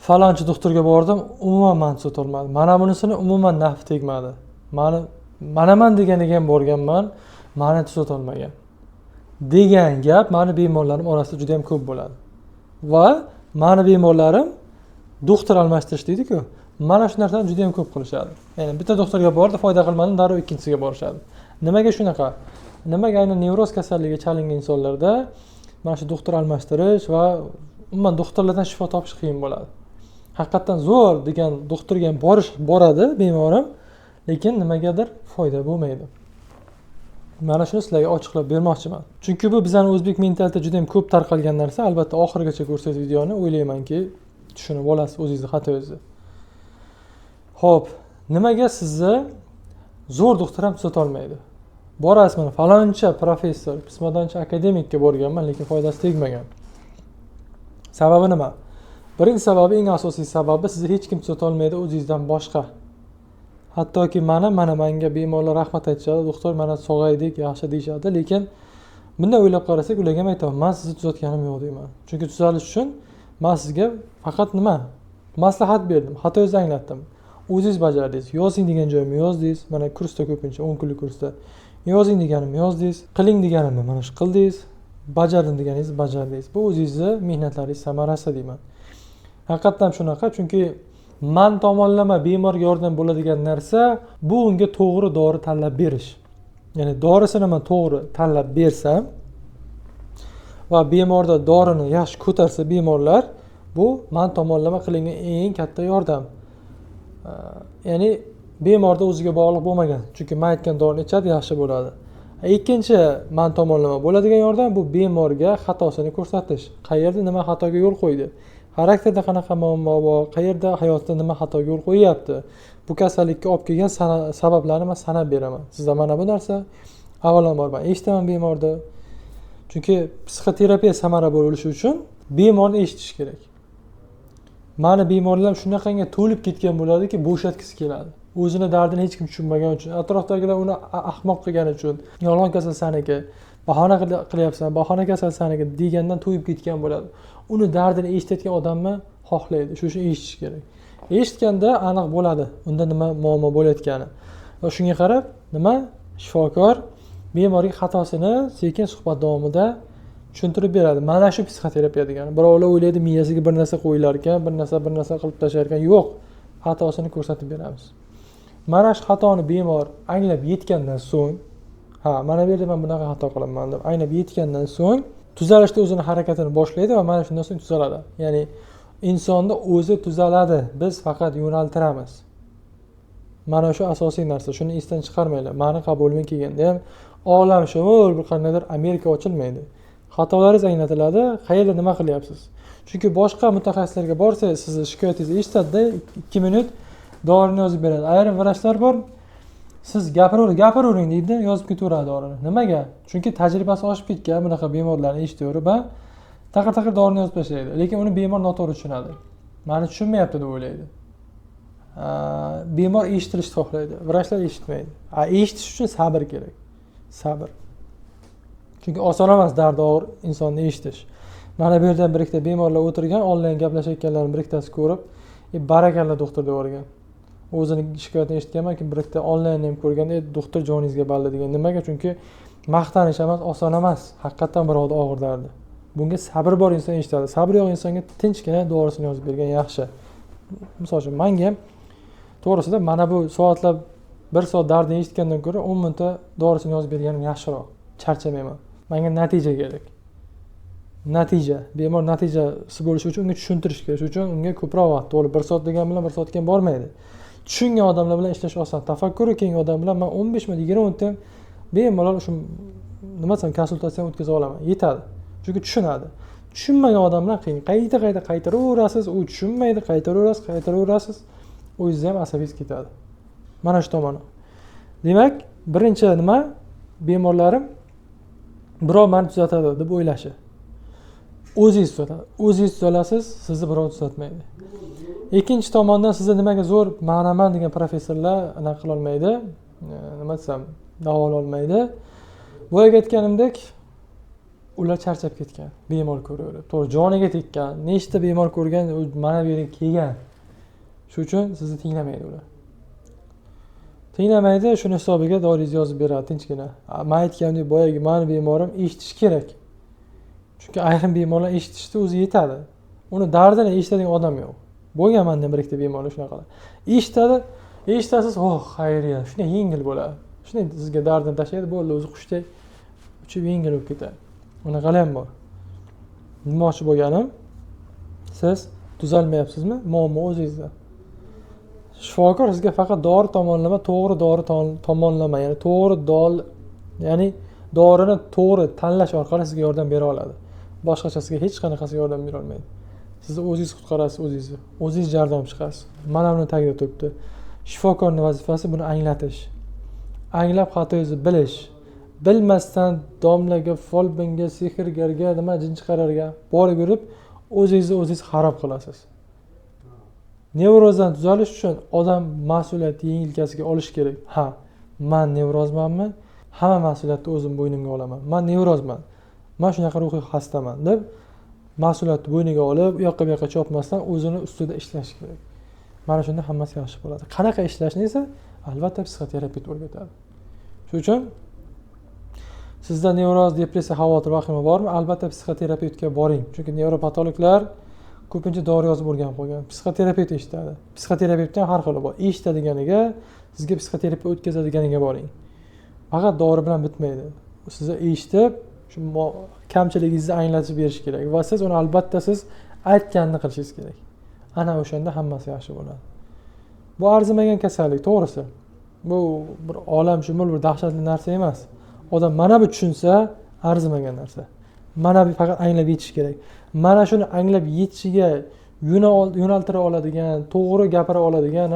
falonchi doktorga bordim, umuman mani tuzatolmadi. Mana bunisini umuman nafi tegmadi. Manaman deganiga ham borganman, mani tuzatolmagan. Degan gap mani bemorlarim orasida juda ham ko'p bo'ladi. Va mani bemorlarim doktor almashtirish deydi-ku, mana shu narsani juda ham ko'p qilishadi. Ya'ni bitta doktorga bordi, foyda qilmadi, darrov ikkinchisiga borishadi. Nimaga shunaqa? Nimaga aynan nevroz kasalligiga chalingan insonlarda mana shu doktor almashtirish va umuman doktorlardan shifo topish qiyin bo'ladi. Haqiqatan zo'r degan doktorga ham boradi bemorim, lekin nimagadir foyda bo'lmaydi. Mana shuni sizlarga ochiqlab bermoqchiman. Chunki bu bizning o'zbek mentalitida juda ham ko'p tarqalgan narsa. Albatta oxirigacha ko'rsangiz videoni, o'ylaymanki tushunib olasiz o'zingizni xatoingizni. Xo'p, nimaga sizni zo'r doktor ham tuzata olmaydi? Borasiz, mana faloncha professor, pismadoncha akademikka borganman, lekin foydasi tegmagan. Sababi nima? Birinchi sababi, eng asosiy sababi sizni hech kim tuzata olmaydi o'zingizdan boshqa. Hattoki menga bemorlar rahmat aytishadi, doktor mana sog'aydik, yaxshi deyishadi, lekin bunday o'ylab qarasak, ularga ham aytaman, men sizni tuzatganim yo'q deyman. Chunki tuzalish uchun men sizga faqat maslahat berdim, xatoingizni anglatdim. O'zingiz bajardingiz. Yozing degan joyimni yozdingiz. Mana kursda ko'pincha 10 kunlik kursda yozing deganimni yozdingiz, qiling deganimni mana shu qildingiz, bajardim deganingizni bajardingiz. Bu o'zingizning mehnatlaringiz samarasi deyman. Haqiqatan shunaqa, chunki man tomonlama bemorga yordam bo'ladigan narsa bu unga to'g'ri dori tanlab berish. Ya'ni dorisini men to'g'ri tanlab bersam va bemorda dorini yaxshi ko'tarsa bemorlar, bu man tomonlama qilingan eng katta yordam. Ya'ni bemorda o'ziga bog'liq bo'lmagan. Chunki men aytgan dorini ichadi, yaxshi bo'ladi. Ikkinchi man tomonlama bo'ladigan yordam bu bemorga xatosini ko'rsatish. Qayerda nima xatoga yo'l qo'ydi? Xarakterda qanaqa muammo bor, qayerda hayotda nima xatoga yo'l qo'yyapti? Bu kasallikka olib kelgan sabablarni men sanab beraman. Sizda mana bu narsa avvalambor men eshitaman bemorda. Chunki psixoterapiya samara bo'lishi uchun bemorni eshitish kerak. Mani bemorlar shunaqangi to'lib ketgan bo'ladiki, bo'shatgisi keladi. O'zini dardini hech kim tushunmagan uchun, atrofdagilar uni ahmoq qilgani uchun, yolg'on kasal saniki, bahona qilyapsan, bahona kasal saniki degandan to'yib ketgan bo'ladi. Uni dardini eshitayotgan odamni xohlaydi, shu uchun eshitish kerak. Eshitganda aniq bo'ladi, unda nima muammo bo'layotgani. Va shunga qarab, shifokor bemorga xatosini sekin suhbat davomida tushuntirib beradi. Mana shu psixoterapiya degani. Birovlar o'ylaydi, miyasiga bir narsa qo'yilar ekan, bir narsa qilib tashlar ekan. Yo'q, xatosini ko'rsatib beramiz. Mana shu xatoni bemor anglab yetgandan so'ng, mana bu yerda men bunaqa xato qilaman deb anglab yetgandan so'ng tuzalishda o'zini harakatini boshlaydi va mana shundan so'ng tuzaladi. Ya'ni insonni o'zi tuzaladi, biz faqat yo'naltiramiz. Mana shu asosiy narsa. Shuni esdan chiqarmanglar. Meni qabulimga kelganda ham olamshumul bir qandaydir Amerika ochilmaydi. Xatolaringiz anglatiladi, qayerda nima qilyapsiz. Chunki boshqa mutaxassislarga borsangiz, sizni shikoyatingizni eshitadi, 2 minut dorini yozib beradi. Ayrim vrachlar bor, siz gapiravering deydi, yozib ketaveradi dorini. Nimaga? Chunki tajribasi oshib ketgan bunaqa bemorlarni eshitaverib, taqir dorini yozib tashlaydi. Lekin uni bemor noto'g'ri tushunadi. Meni tushunmayapti deb o'ylaydi. Bemor eshitilishni xohlaydi, vrachlar eshitmaydi. Eshitish uchun sabr kerak. Sabr. Chunki oson emas dardi og'ir insonni eshitish. Mana bu yerdan bir ikkita bemorlar o'tirgan, onlayn gaplashayotganlarni bir ikkitasi ko'rib, barakalla doktor deb o'rgan. O'zini shikoyatini eshitganman, keyin bir ikkita onlayn ham ko'rganda, doktor joningizga balli degan. Nimaga? Chunki maqtanish emas, oson emas. Haqiqatan birovda og'ir dardi. Bunga sabr bor inson eshitadi. Sabr yo'q insonga tinchgina dorisini yozib bergan yaxshi. Misol uchun menga ham to'g'risida mana bu soatlab 1 soat dardni eshitgandan ko'ra 10 minutda dorisini yozib berganim yaxshiroq. Charchamayman. Menga natija kerak. Natija, bemor natijasi bo'lishi uchun unga tushuntirish kerak. Shuning uchun unga ko'proq vaqt, to'g'ri 1 soat degan bilan 1 soatga bormaydi. Tushungan odamlar bilan ishlash oson. Tafakkuri keng odam bilan men 15 minut, 20 minutda bemalol shu nima desam, konsultatsiya o'tkazib olaman. Yetadi. Chunki tushunadi. Tushunmagan odam bilan qiyin. Qaytaraverasiz, u tushunmaydi, qaytaraverasiz. O'zingiz ham asabingiz ketadi. Mana shu tomoni. Demak, birinchi nima? Bemorlarim birov meni tuzatadi deb o'ylashi. O'zingiz tuzatadi. O'zingiz tuzalasiz, sizni birov tuzatmaydi. Ikkinchi tomondan sizni nimaga zo'r ma'naman degan professorlar anaqa qila olmaydi, nima desam, davololmaydi. Bu yerga aytganimdek, ular charchab ketgan, bemor ko'raverib. To'g'ri, joniga tekkan. Nechta bemor ko'rgan, mana bu yerga kelgan. Shuning uchun sizni tinglamaydi ular. Tinglamaydi, shuni hisobiga doringizni yozib beradi tinchgina. Men aytgandek, boyagi meni bemorim eshitish kerak. Chunki ayrim bemorlar eshitishda o'zi yetadi. Uni dardini eshitadigan odam yo'q. Bo'lgan menda bir ikkita bemorlar shunaqalar. Eshitasiz, xayriya, shunday yengil bo'ladi. Shunday sizga dardini tashlaydi, bo'ldi, o'zi qushdek uchib yengil bo'lib ketadi. Unaqalar ham bor. Demoqchi bo'lganim, siz tuzalmayapsizmi? Muammo o'zingizda. Shifokor sizga faqat dori tomonlama, to'g'ri dori tomonlama, ya'ni ya'ni dorini to'g'ri tanlash orqali sizga yordam bera oladi. Boshqacha sizga hech qanaqasi yordam bera olmaydi. Sizni o'zingiz qutqarasiz o'zingizni. O'zingiz jardam chiqasiz. Mana buni tagida turibdi. Shifokorning vazifasi buni anglatish. Anglab xatoingizni bilish. Bilmasdan domlaga, folbinga, sehrgarga, nima jinchiqararga borib yurib, o'zingiz xarob qilasiz. Nevrozdan tuzalish uchun odam mas'uliyatni yelkasiga olish kerak. Ha, men nevrozmanmi? Hamma mas'uliyatni o'zim bo'ynimga olaman. Men nevrozman. Men shunaqa ruhiy xastaman deb mas'uliyatni bo'yniga olib, u yoqqa bu yoqqa chopmasdan o'zini ustida ishlash kerak. Mana shunda hammasi yaxshi bo'ladi. Qanaqa ishlashni esa albatta psixoterapevt o'rgatadi. Shuning uchun sizda nevroz, depressiya, xavotir, vahima bormi? Albatta psixoterapevtga boring. Chunki nevropatologlar ko'pincha dori yozib o'rganib qo'ygan. Psixoterapevt eshitadi. Psixoterapevtdan har xil bor. Eshitadiganiga, sizga psixoterapiya o'tkazadiganiga boring. Faqat dori bilan bitmaydi. Sizni eshitib, shu kamchiligingizni anglatib berish kerak va siz uni albatta siz aytganini qilishingiz kerak. Ana o'shanda hammasi yaxshi bo'ladi. Bu arzimagan kasallik, to'g'risi. Bu bir olamshumul, bir dahshatli narsa emas. Odam mana bu tushunsa, arzimagan narsa. Mana bu faqat anglab yetish kerak. Mana shuni anglab yetishiga yo'naltira oladigan, to'g'ri gapira oladigan,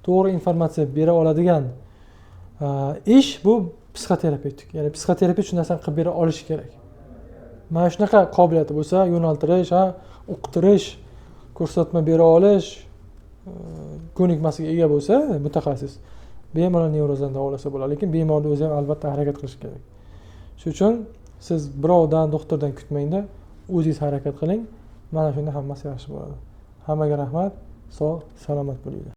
to'g'ri informatsiya bera oladigan ish bu psixoterapevtik. Ya'ni psixoterapevt shu narsani qilib bera olishi kerak. Mana shunaqa qobiliyati bo'lsa, yo'naltirish, uqtirish, ko'rsatma bera olish, ko'nikmasiga ega bo'lsa, mutaxassis bemalol nevrozdan davolasa bo'ladi, lekin bemorni o'zi ham albatta harakat qilish kerak. Shuning uchun siz birovdan, doktordan kutmangda, o'zingiz harakat qiling. Mana shunda hammasi yaxshi bo'ladi. Hammaga rahmat, sog', salomat bo'linglar.